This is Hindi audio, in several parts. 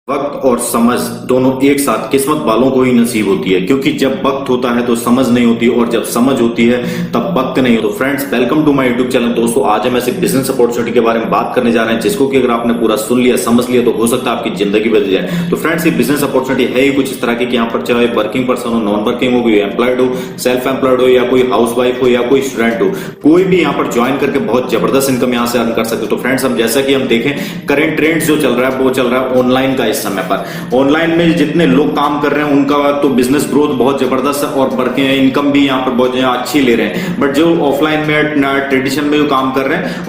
वक्त और समझ दोनों एक साथ किस्मत वालों को ही नसीब होती है, क्योंकि जब वक्त होता है तो समझ नहीं होती और जब समझ होती है तब वक्त नहीं। तो friends, welcome to my YouTube channel. दोस्तों, आज हम ऐसे बिजनेस अपॉर्चुनिटी के बारे में बात करने जा रहे हैं जिसको कि अगर आपने पूरा सुन लिया, समझ लिया, तो हो सकता है आपकी जिंदगी बदल जाए। तो फ्रेंड्स, ये बिजनेस अपॉर्चुनिटी है ही कुछ इस तरह की कि यहाँ पर चाहे वर्किंग पर्सन हो, नॉन वर्किंग हो, कोई एम्प्लॉयड हो, सेल्फ एम्प्लॉयड हो, या कोई हाउस वाइफ हो, या कोई स्टूडेंट हो, कोई भी यहाँ पर ज्वाइन करके बहुत जबरदस्त इनकम यहाँ से अर्न कर सकते हो। तो फ्रेंड्स, हम जैसा कि हम देखें, करंट ट्रेंड जो चल रहा है वो चल रहा है ऑनलाइन का। इस समय पर ऑनलाइन में जितने लोग काम कर रहे हैं उनका तो बिजनेस ग्रोथ बहुत जबरदस्त है और वर्किंग इनकम भी यहाँ पर बहुत अच्छी ले रहे हैं। बट जो ऑफलाइन में ट्रेडिशन में जो काम कर रहे हैं,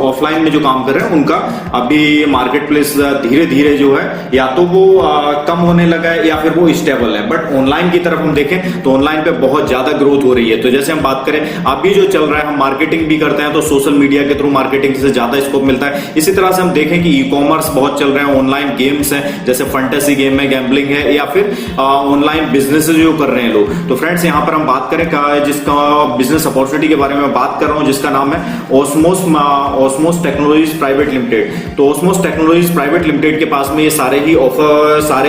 ऑफलाइन में जो काम कर रहे हैं, उनका अभी मार्केट प्लेस धीरे धीरे जो है या तो वो कम होने लगा है या फिर वो स्टेबल है। बट ऑनलाइन की तरफ हम देखें तो ऑनलाइन पे बहुत ज्यादा ग्रोथ हो रही है। तो जैसे हम बात करें, अभी जो चल रहा है, हम मार्केटिंग भी करते हैं तो सोशल मीडिया के थ्रू मार्केटिंग से ज्यादा स्कोप मिलता है। इसी तरह से हम देखें कि ई कॉमर्स बहुत चल रहे हैं, ऑनलाइन गेम्स हैं जैसे फंटेसी गेम है, गैम्बलिंग है, या फिर ऑनलाइन बिजनेस जो कर रहे हैं लोग। तो फ्रेंड्स, यहां पर हम बात करें जिसका बिजनेस अपॉर्चुनिटी के बारे में बात कर रहा हूं, जिसका नाम है ऑस्मोस टेक्नोलॉजीज प्राइवेट लिमिटेड। तो ऑस्मोस टेक्नोलॉजीज प्राइवेट लिमिटेड के पास में ये सारे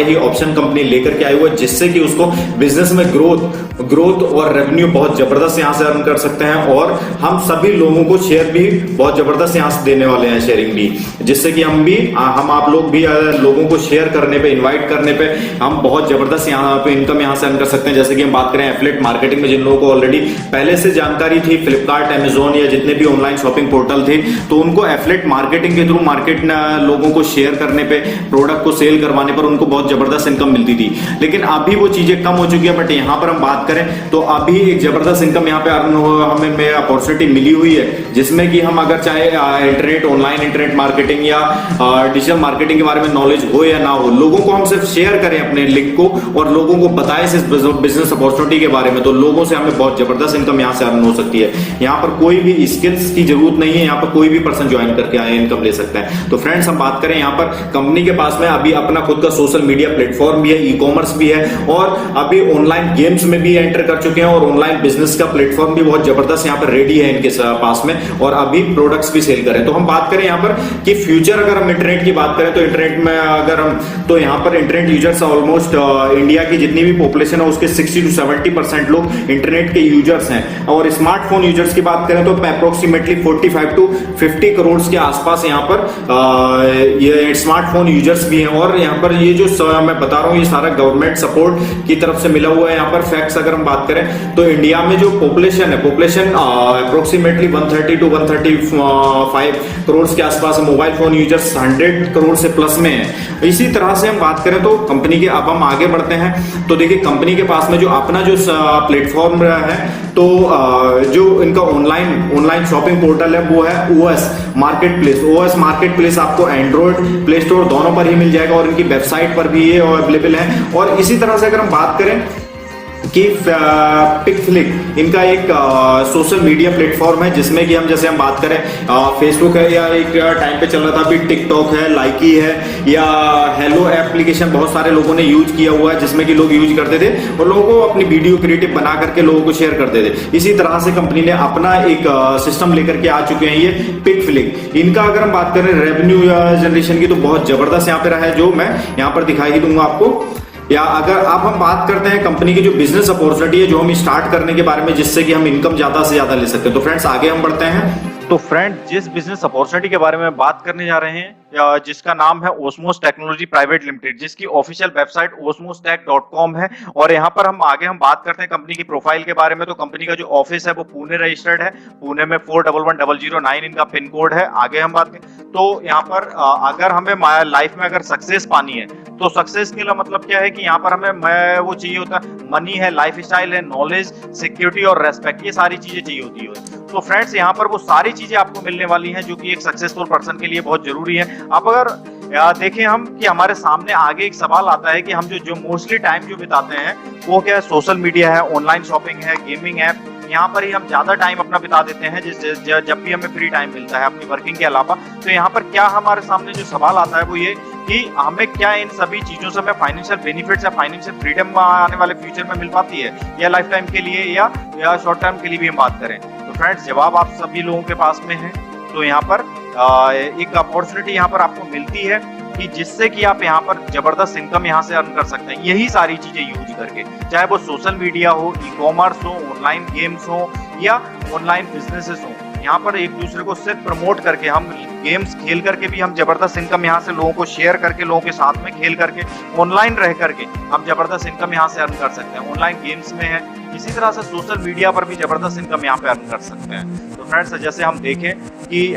ही ऑप्शन कंपनी लेकर के आए हुए, जिससे कि उसको बिजनेस में ग्रोथ और रेवेन्यू बहुत जबरदस्त यहां से अर्न कर सकते हैं। और हम सभी लोगों को शेयर भी बहुत जबरदस्त यहां से देने वाले हैं, शेयरिंग भी, जिससे कि हम आप लोग भी लोगों को शेयर करने पे, इनवाइट करने पे हम बहुत जबरदस्त यहाँ पे इनकम यहाँ से अर्न कर सकते हैं। जैसे कि हम बात करें एफिलिएट मार्केटिंग में, जिन लोगों को ऑलरेडी पहले से जानकारी थी, फ्लिपकार्ट, अमेजोन या जितने भी ऑनलाइन शॉपिंग पोर्टल थे, तो उनको एफिलिएट मार्केटिंग के थ्रू लोगों को शेयर करने पे, प्रोडक्ट को सेल करवाने पर उनको बहुत जबरदस्त इनकम मिलती थी। लेकिन अभी वो चीजें कम हो चुकी है। बट यहाँ पर हम बात करें तो अभी एक जबरदस्त इनकम यहाँ पे अर्न हमें अपॉर्चुनिटी मिली हुई है, जिसमें कि हम अगर चाहे ऑनलाइन इंटरनेट मार्केटिंग या डिजिटल मार्केटिंग के बारे में नॉलेज हो या ना हो, लोगों को हम सिर्फ शेयर करें अपने लिंक को और लोगों को बताएं इस बिजनेस अपॉर्चुनिटी के बारे में, तो लोगों से हमें बहुत जबरदस्त इनकम यहां से अर्न हो सकती है। यहां पर कोई भी स्किल्स की जरूरत नहीं है, यहां पर कोई भी पर्सन ज्वाइन करके आए इनकम ले सकता है। तो फ्रेंड्स, हम बात करें, यहां पर कंपनी के पास में अभी अपना खुद का सोशल मीडिया प्लेटफॉर्म भी है, ई कॉमर्स भी है, और अभी ऑनलाइन गेम्स में भी एंटर कर चुके हैं, और ऑनलाइन बिजनेस का प्लेटफॉर्म भी बहुत जबरदस्त यहां पर रेडी है इनके पास में, और अभी प्रोडक्ट्स भी सेल करें। तो हम बात करें यहां पर कि फ्यूचर, अगर हम इंटरनेट की बात करें तो इंटरनेट में अगर हम, तो यहाँ पर इंटरनेट यूजर्स ऑलमोस्ट इंडिया की जितनी भी पॉपुलेशन है उसके 60 to 70% लोग इंटरनेट के यूजर्स हैं। और स्मार्टफोन यूजर्स की बात करें तो अप्रोक्सीमेटली 45 to 50 करोड़ के आसपास यहाँ पर ये स्मार्टफोन यूजर्स भी हैं। और यहाँ पर ये जो मैं बता रहा हूँ, ये सारा गवर्नमेंट सपोर्ट की तरफ से मिला हुआ है। यहाँ पर फैक्ट्स अगर हम बात करें तो इंडिया में जो पॉपुलेशन अप्रोक्सीमेटली 130 to 135 करोड़ के आसपास मोबाइल फोन यूजर्स 100 करोड़ से प्लस में है। इसी तरह से हम बात करें तो कंपनी के, अब हम आगे बढ़ते हैं तो देखिए कंपनी के पास में जो अपना जो प्लेटफॉर्म है, तो जो इनका ऑनलाइन शॉपिंग पोर्टल है वो है OS market place. OS market place आपको एंड्रॉइड, प्ले स्टोर दोनों पर ही मिल जाएगा, और इनकी वेबसाइट पर भी ये अवेलेबल है। और इसी तरह से अगर हम बात करें कि पिकफ्लिक इनका एक सोशल मीडिया प्लेटफॉर्म है, जिसमें कि जैसे हम बात करें फेसबुक है, या एक टाइम पे चल रहा था अभी टिकटॉक है, लाइकी है, या हेलो एप्लीकेशन बहुत सारे लोगों ने यूज किया हुआ है, जिसमें कि लोग यूज करते थे और लोगों को अपनी वीडियो क्रिएटिव बना करके लोगों को शेयर करते थे। इसी तरह से कंपनी ने अपना एक सिस्टम लेकर के आ चुके हैं, ये पिकफ्लिक। इनका अगर हम बात करें रेवेन्यू जनरेशन की, तो बहुत जबरदस्त यहाँ पे रहा है, जो मैं यहाँ पर दिखाई दूंगा आपको। या अगर अब हम बात करते हैं कंपनी की जो बिजनेस अपॉर्चुनिटी है, जो हम स्टार्ट करने के बारे में, जिससे कि हम इनकम ज्यादा से ज्यादा ले सकते हैं। तो फ्रेंड्स, आगे हम बढ़ते हैं। तो फ्रेंड, जिस बिजनेस अपॉर्चुनिटी के बारे में बात करने जा रहे हैं, जिसका नाम है ऑस्मोस टेक्नोलॉजी प्राइवेट लिमिटेड, जिसकी ऑफिशियल वेबसाइट osmostech.com है। और यहाँ पर हम बात करते हैं कंपनी की प्रोफाइल के बारे में। तो कंपनी का जो ऑफिस है वो पुणे रजिस्टर्ड है, पुणे में 411009 इनका पिन कोड है। आगे हम बात करें तो यहाँ पर अगर हमें लाइफ में अगर सक्सेस पानी है, तो सक्सेस के लिए मतलब क्या है कि यहाँ पर हमें वो चाहिए होता है, मनी है, लाइफ स्टाइल है, नॉलेज, सिक्योरिटी और रेस्पेक्ट, ये सारी चीजें चाहिए होती है। तो फ्रेंड्स, यहाँ पर वो सारी चीजें आपको मिलने वाली हैं, जो कि एक सक्सेसफुल पर्सन के लिए बहुत जरूरी है। अब अगर देखें हम कि हमारे सामने आगे एक सवाल आता है कि हम जो मोस्टली टाइम जो बिताते हैं वो क्या है, सोशल मीडिया है, ऑनलाइन शॉपिंग है, गेमिंग ऐप, यहाँ पर ही हम ज्यादा टाइम अपना बिता देते हैं जब भी हमें फ्री टाइम मिलता है अपनी वर्किंग के अलावा। तो यहाँ पर क्या हमारे सामने जो सवाल आता है वो ये कि हमें क्या इन सभी चीजों से हमें फाइनेंशियल बेनिफिट्स या फाइनेंशियल फ्रीडम आने वाले फ्यूचर में मिल पाती है, या लाइफ टाइम के लिए या शॉर्ट टर्म के लिए भी हम बात करें। तो फ्रेंड्स, जवाब आप सभी लोगों के पास में है। तो यहाँ पर एक अपॉर्चुनिटी यहाँ पर आपको मिलती है कि जिससे कि आप यहाँ पर जबरदस्त इनकम यहाँ से अर्न कर सकते हैं यही सारी चीजें यूज करके, चाहे वो सोशल मीडिया हो, ई कॉमर्स हो, ऑनलाइन गेम्स हो या ऑनलाइन बिजनेसेस हो। यहाँ पर एक दूसरे को सिर्फ प्रमोट करके, हम गेम्स खेल करके भी हम जबरदस्त इनकम यहाँ से लोगों को शेयर करके, लोगों के साथ में खेल करके, ऑनलाइन रह करके हम जबरदस्त इनकम यहाँ से अर्न कर सकते हैं। ऑनलाइन गेम्स में है, इसी तरह से सोशल मीडिया पर भी जबरदस्त इनकम यहाँ पे अर्न कर सकते हैं। तो फ्रेंड्स, जैसे हम देखें कि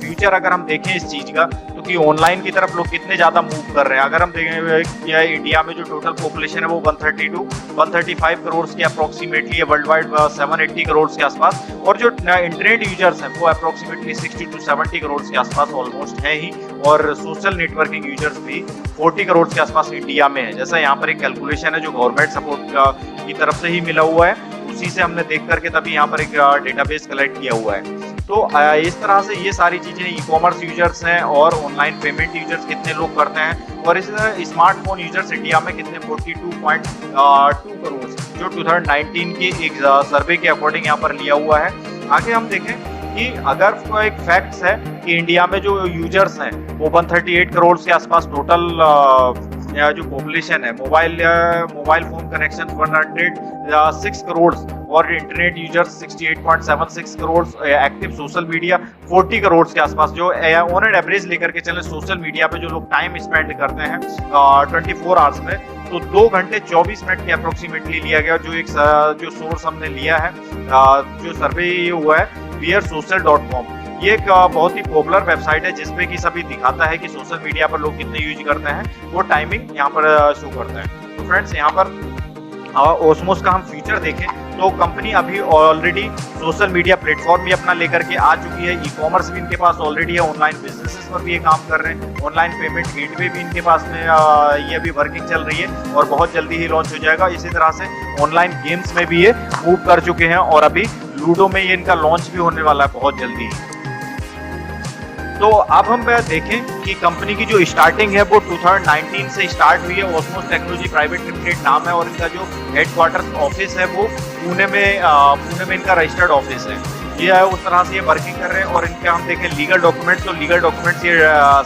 फ्यूचर अगर हम देखें इस चीज का, तो कि ऑनलाइन की तरफ लोग कितने ज्यादा मूव कर रहे हैं। अगर हम देखें इंडिया में जो टोटल पॉपुलेशन है वो 135 करोड़ के अप्रोक्सीमेटली है, वर्ल्ड वाइड 780 करोड़ के आसपास, और जो इंटरनेट यूजर्स हैं वो अप्रोक्सीमेटली 60 to 70 करोड़ के आसपास ऑलमोस्ट है ही, और सोशल नेटवर्किंग यूजर्स भी 40 करोड़ के आसपास इंडिया में है। जैसा यहाँ पर एक कैलकुलेशन है जो गवर्नमेंट सपोर्ट की तरफ से ही मिला हुआ है, उसी से हमने देख करके तभी यहाँ पर एक डेटाबेस कलेक्ट किया हुआ है। तो इस तरह से ये सारी चीजें ई कॉमर्स यूजर्स हैं और ऑनलाइन पेमेंट यूजर्स कितने लोग करते हैं, और इसी तरह स्मार्टफोन यूजर्स इंडिया में कितने 42.2 करोड़, जो 2019 की एक सर्वे के अकॉर्डिंग यहाँ पर लिया हुआ है। आगे हम देखें कि अगर कोई एक फैक्ट्स है कि इंडिया में जो यूजर्स हैं वो 138 करोड़ के आसपास टोटल जो पॉपुलेशन है, मोबाइल फोन कनेक्शन 106 करोड़, और internet users 68.76 crore, active social media 40 crore के आसपास, जो ऑन एन एवरेज लेकर के चले सोशल मीडिया पे जो लोग टाइम स्पेंड करते हैं 24 आवर्स में, तो 2 घंटे 24 मिनट के अप्रोक्सीमेटली लिया गया। जो सोर्स हमने लिया है, जो सर्वे हुआ है wearsocial.com, ये एक बहुत ही पॉपुलर वेबसाइट है जिसपे कि सभी दिखाता है कि सोशल मीडिया पर लोग कितने यूज करते हैं, वो टाइमिंग यहाँ पर शो करते हैं। तो फ्रेंड्स, यहाँ पर ओस्मोस का हम फ्यूचर देखें तो कंपनी अभी ऑलरेडी सोशल मीडिया प्लेटफॉर्म भी अपना लेकर के आ चुकी है, ई कॉमर्स भी इनके पास ऑलरेडी है, ऑनलाइन बिजनेसेस पर भी ये काम कर रहे हैं, ऑनलाइन पेमेंट गेटवे भी इनके पास में ये अभी वर्किंग चल रही है और बहुत जल्दी ही लॉन्च हो जाएगा। इसी तरह से ऑनलाइन गेम्स में भी ये मूव कर चुके हैं, और अभी लूडो में ये इनका लॉन्च भी होने वाला है बहुत जल्दी। तो अब हम देखें कि कंपनी की जो स्टार्टिंग है वो 2019 से स्टार्ट हुई है। ओस्मोस टेक्नोलॉजी प्राइवेट लिमिटेड नाम है, और इनका जो हेडक्वार्टर ऑफिस है वो पुणे में इनका रजिस्टर्ड ऑफिस है। ये है, उस तरह से ये वर्किंग कर रहे हैं। और इनके हम देखें लीगल डॉक्यूमेंट्स, तो लीगल डॉक्यूमेंट्स ये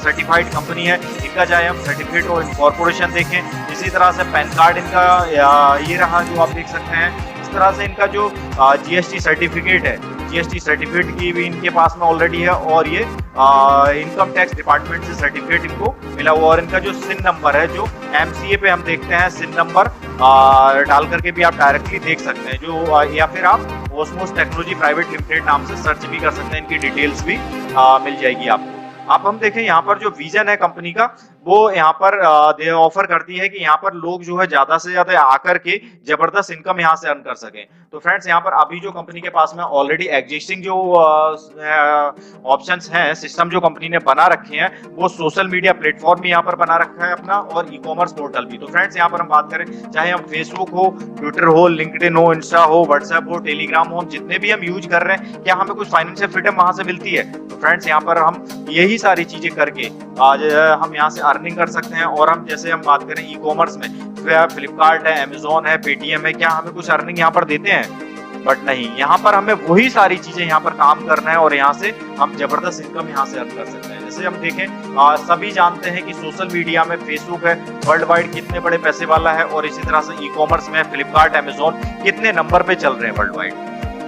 सर्टिफाइड कंपनी है। इनका चाहे हम सर्टिफिकेट ऑफ इनकॉर्पोरेशन देखें, इसी तरह से पैन कार्ड इनका ये रहा जो आप देख सकते हैं। इस तरह से इनका जो जीएसटी सर्टिफिकेट है, जीएसटी सर्टिफिकेट की भी इनके पास में ऑलरेडी है, और ये इनकम टैक्स डिपार्टमेंट से सर्टिफिकेट इनको मिला हुआ। और इनका जो सिन नंबर है, जो एमसीए पे हम देखते हैं सिन नंबर डाल करके भी आप डायरेक्टली देख सकते हैं, जो या फिर आप ओस्मोस टेक्नोलॉजी प्राइवेट लिमिटेड नाम से सर्च भी कर सकते हैं, इनकी डिटेल्स भी मिल जाएगी आपको। अब हम देखें यहाँ पर जो विजन है कंपनी का, वो यहाँ पर ऑफर करती है कि यहाँ पर लोग जो है ज्यादा से ज्यादा आकर के जबरदस्त इनकम यहाँ से अर्न कर सकें। तो फ्रेंड्स, यहाँ पर अभी जो कंपनी के पास में ऑलरेडी एग्जिस्टिंग जो ऑप्शंस हैं, सिस्टम जो कंपनी ने बना रखे हैं, वो सोशल मीडिया प्लेटफॉर्म भी यहाँ पर बना रखा है अपना, और ई कॉमर्स पोर्टल भी। तो फ्रेंड्स, यहाँ पर हम बात करें, चाहे हम फेसबुक हो, ट्विटर हो, लिंक्डइन हो, इंस्टा हो, व्हाट्सएप हो, टेलीग्राम हो, हम जितने भी हम यूज कर रहे हैं, क्या हमें कुछ फाइनेंशियल फ्रीडम वहां से मिलती है? तो फ्रेंड्स, यहाँ पर हम यही सारी चीजें करके आज हम यहाँ से अर्निंग कर सकते हैं। और हम जैसे हम बात करें ई कॉमर्स में, फ्लिपकार्ट है, अमेजोन है, पेटीएम है, क्या हमें कुछ अर्निंग यहाँ पर देते हैं? बट नहीं, यहाँ पर हमें वही सारी चीजें यहाँ पर काम करना है, और यहाँ से हम जबरदस्त इनकम यहाँ से अर्न कर सकते हैं। जैसे हम देखें, सभी जानते हैं कि सोशल मीडिया में फेसबुक है वर्ल्ड वाइड कितने बड़े पैसे वाला है, और इसी तरह से ई कॉमर्स में फ्लिपकार्ट, अमेजोन कितने नंबर पे चल रहे हैं वर्ल्ड वाइड।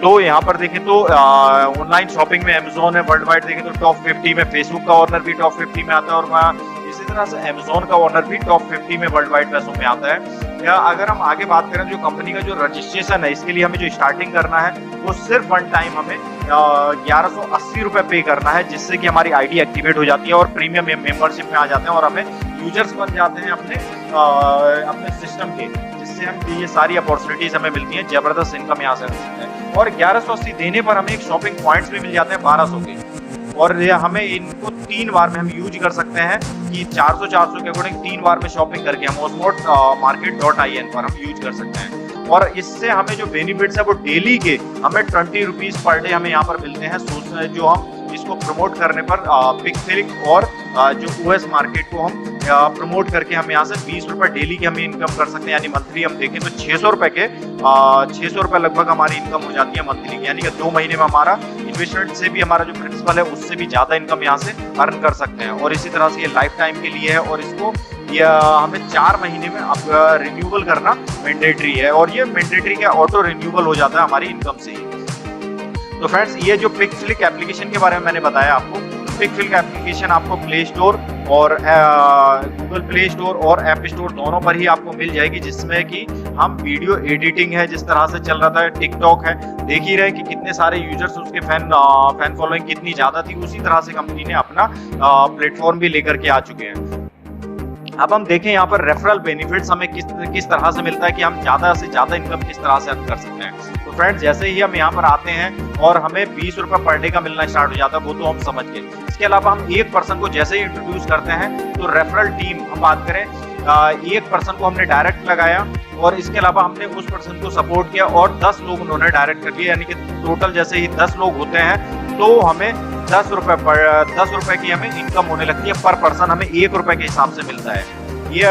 तो यहाँ पर देखें तो ऑनलाइन शॉपिंग में अमेजोन है वर्ल्ड वाइड देखें तो टॉप 50 में, फेसबुक का ऑनर भी टॉप 50 में आता है, और इसी तरह से अमेजोन का ऑनर भी टॉप 50 में वर्ल्ड वाइड पैसों में आता है। या अगर हम आगे बात करें, जो कंपनी का जो रजिस्ट्रेशन है, इसके लिए हमें जो स्टार्टिंग करना है वो सिर्फ वन टाइम हमें 1180 रुपए पे करना है, जिससे कि हमारी आईडी एक्टिवेट हो जाती है और प्रीमियम मेंबरशिप में आ जाते हैं, और हमें यूजर्स बन जाते हैं अपने सिस्टम के, जिससे हम ये सारी अपॉर्चुनिटीज हमें मिलती हैं, जबरदस्त इनकम यहाँ से मिल सकते हैं। और 1180 देने पर हमें एक शॉपिंग पॉइंट्स भी मिल जाते हैं 1200 के, और ये हमें इनको 3 बार में हम यूज कर सकते हैं कि 400 के अकॉर्डिंग 3 बार में शॉपिंग करके हम osmosmarket.in पर हम यूज कर सकते हैं। और इससे हमें जो बेनिफिट्स है वो डेली के हमें 20 रुपीज पर डे हमें यहाँ पर मिलते हैं, जो हम इसको प्रमोट करने पर पिक क्लिक और जो ओएस मार्केट को हम प्रमोट करके हम यहाँ से 20 रुपए डेली की हम इनकम कर सकते हैं। यानी मंथली हम देखें तो 600 रुपए के 600 रुपए लगभग हमारी इनकम हो जाती है मंथली की। यानी कि 2 महीने में हमारा इन्वेस्टमेंट से भी हमारा जो प्रिंसिपल है उससे भी ज्यादा इनकम यहाँ से अर्न कर सकते हैं। और इसी तरह से ये लाइफ टाइम के लिए है और इसको हमें 4 महीने में अब रिन्यूअल करना मैंडेटरी है और ये मैंडेटरी का ऑटो रिन्यूअल हो जाता है हमारी इनकम से ही। तो फ्रेंड्स, ये जो पिकफ्लिक एप्लीकेशन के बारे में मैंने बताया आपको, पिकफ्लिक एप्लीकेशन आपको प्ले स्टोर और गूगल प्ले स्टोर और ऐप स्टोर दोनों पर ही आपको मिल जाएगी, जिसमें कि हम वीडियो एडिटिंग है जिस तरह से चल रहा था, टिकटॉक है, देख ही रहे कि कितने सारे यूजर्स, उसके फैन फॉलोइंग कितनी ज्यादा थी, उसी तरह से कंपनी ने अपना प्लेटफॉर्म भी लेकर के आ चुके हैं। अब हम देखें यहाँ पर रेफरल बेनिफिट्स हमें किस तरह से मिलता है कि हम ज्यादा से ज्यादा इनकम किस तरह से अर्न कर सकते हैं। तो फ्रेंड्स, जैसे ही हम यहाँ पर आते हैं और हमें 20 रुपए पर डे का मिलना स्टार्ट हो जाता है, वो तो हम समझ गए। इसके अलावा हम एक पर्सन को जैसे ही इंट्रोड्यूस करते हैं तो रेफरल टीम हम बात करें, एक पर्सन को हमने डायरेक्ट लगाया और इसके अलावा हमने उस पर्सन को सपोर्ट किया और 10 लोग उन्होंने डायरेक्ट कर दिया। यानी कि टोटल जैसे ही 10 लोग होते हैं तो हमें 10 रुपए की हमें इनकम होने लगती है। पर पर्सन हमें 1 रुपए के हिसाब से मिलता है। ये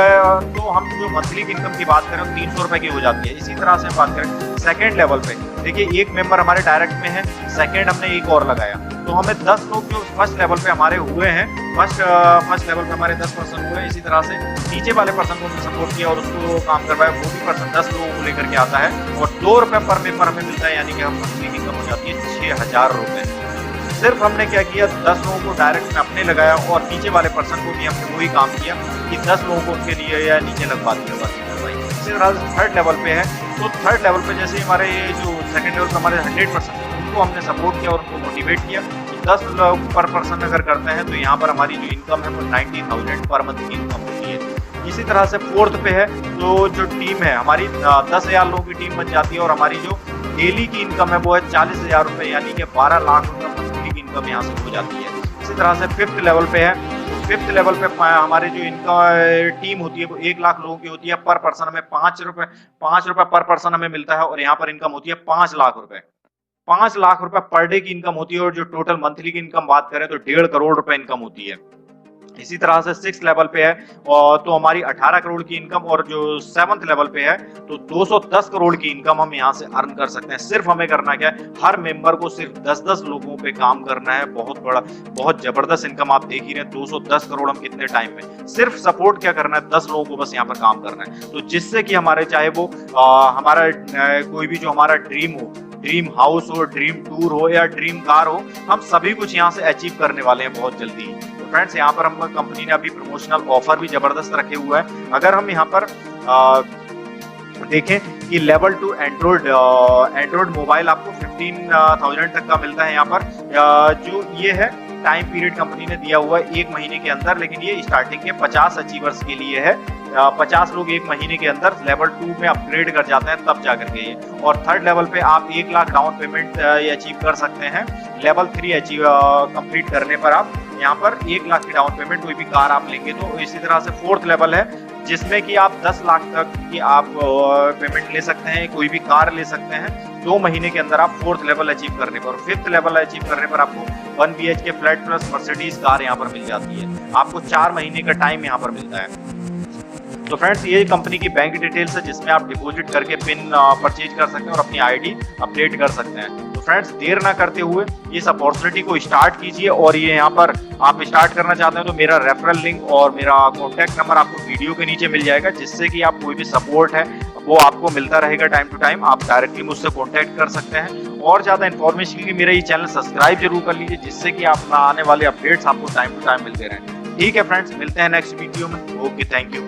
तो हम जो मंथली की इनकम की बात करें 300 रुपए की हो जाती है। इसी तरह से बात करें सेकंड लेवल पे, देखिए एक मेंबर हमारे डायरेक्ट में है, सेकंड हमने एक और लगाया तो हमें 10 लोग जो फर्स्ट लेवल पे हमारे हुए हैं, फर्स्ट लेवल पे हमारे 10 पर्सन हुए। इसी तरह से नीचे वाले पर्सन को सपोर्ट किया और उसको काम करवाया, वो भी पर्सन 10 लोगों को लेकर के आता है और 2 रुपए पर मेंबर हमें मिलता है। यानी कि हम मंथली की इनकम हो जाती है 6000 रुपए। सिर्फ हमने क्या किया, 10 लोगों को डायरेक्ट में अपने लगाया और नीचे वाले पर्सन को भी हमने वही काम किया कि 10 लोगों को उनके लिए या नीचे लगवा दिया। इसी तरह से थर्ड लेवल पे है, तो थर्ड लेवल पे जैसे हमारे जो सेकंड लेवल पे हमारे 100% उनको हमने सपोर्ट किया और उनको मोटिवेट किया। 10 लोग पर पर्सन अगर करते हैं तो यहाँ पर हमारी जो इनकम है वो 90,000 पर मंथ की इनकम होती है। इसी तरह से फोर्थ पे है, तो जो टीम है हमारी 10,000 लोगों की टीम बन जाती है और हमारी जो डेली की इनकम है वो है 40,000 रुपए, यानी कि 12 लाख रुपए मंथली की इनकम यहाँ से हो जाती है। इसी तरह से फिफ्थ लेवल पे है, तो फिफ्थ लेवल पे हमारे जो इनकम टीम होती है वो 1 लाख लोगों की होती है। पर पर्सन हमें 5 रुपए पर पर्सन हमें मिलता है और यहाँ पर इनकम होती है 5 लाख रुपए। 5 लाख रुपए पर डे की इनकम होती है और जो टोटल मंथली की इनकम बात करें तो 1.5 करोड़ रुपए इनकम होती है। इसी तरह से 6th लेवल पे है और तो हमारी 18 करोड़ की इनकम और जो 7th लेवल पे है तो 210 करोड़ की इनकम हम यहाँ से अर्न कर सकते हैं। सिर्फ हमें करना क्या है, हर मेंबर को सिर्फ 10-10 लोगों पे काम करना है। बहुत जबरदस्त इनकम आप देख ही रहे हैं। 210 करोड़ हम कितने टाइम में, सिर्फ सपोर्ट क्या करना है, 10 लोगों को बस यहाँ पर काम करना है। तो जिससे कि हमारे चाहे वो हमारा कोई भी जो हमारा ड्रीम हो, ड्रीम हाउस हो, ड्रीम टूर हो या ड्रीम कार हो, हम सभी कुछ यहाँ से अचीव करने वाले हैं बहुत जल्दी। फ्रेंड्स, यहाँ पर हम कंपनी ने अभी प्रमोशनल ऑफर भी जबरदस्त रखे हुए हैं। अगर हम यहाँ पर देखें कि लेवल 2 एंड्रॉइड मोबाइल आपको 15,000 तक का मिलता है। यहाँ पर जो ये है टाइम पीरियड कंपनी ने दिया हुआ है 1 महीने के अंदर, लेकिन ये स्टार्टिंग के 50 अचीवर्स के लिए है। 50 लोग 1 महीने के अंदर लेवल 2 में अपग्रेड कर जाते हैं तब जाकर के ये। और थर्ड लेवल पे आप 1 लाख डाउन पेमेंट ये अचीव कर सकते हैं। लेवल 3 अचीव कंप्लीट करने पर आप यहाँ पर 1 लाख की डाउन पेमेंट कोई भी कार आप लेंगे तो। इसी तरह से फोर्थ लेवल है जिसमें कि आप 10 लाख तक की आप पेमेंट ले सकते हैं, कोई भी कार ले सकते हैं 2 महीने के अंदर आप फोर्थ लेवल अचीव करने पर। फिफ्थ लेवल अचीव करने पर आपको 1 BHK flat plus Mercedes car यहाँ पर मिल जाती है। आपको 4 महीने का टाइम यहाँ पर मिलता है। तो फ्रेंड्स, ये कंपनी की बैंक डिटेल्स है जिसमें आप डिपॉजिट करके पिन परचेज कर सकते हैं और अपनी आईडी अपडेट कर सकते हैं। तो फ्रेंड्स, देर ना करते हुए इस अपॉर्चुनिटी को स्टार्ट कीजिए। और ये यहाँ पर आप स्टार्ट करना चाहते हैं तो मेरा रेफरल लिंक और मेरा कॉन्टैक्ट नंबर आपको वीडियो के नीचे मिल जाएगा, जिससे कि आप कोई भी सपोर्ट है वो आपको मिलता रहेगा टाइम टू टाइम। आप डायरेक्टली मुझसे कॉन्टैक्ट कर सकते हैं। और ज्यादा इन्फॉर्मेशन के लिए मेरा ये चैनल सब्सक्राइब जरूर कर लीजिए, जिससे कि आप आने वाले अपडेट्स आपको टाइम टू टाइम मिलते रहें। ठीक है फ्रेंड्स, मिलते हैं नेक्स्ट वीडियो में। Okay, thank you.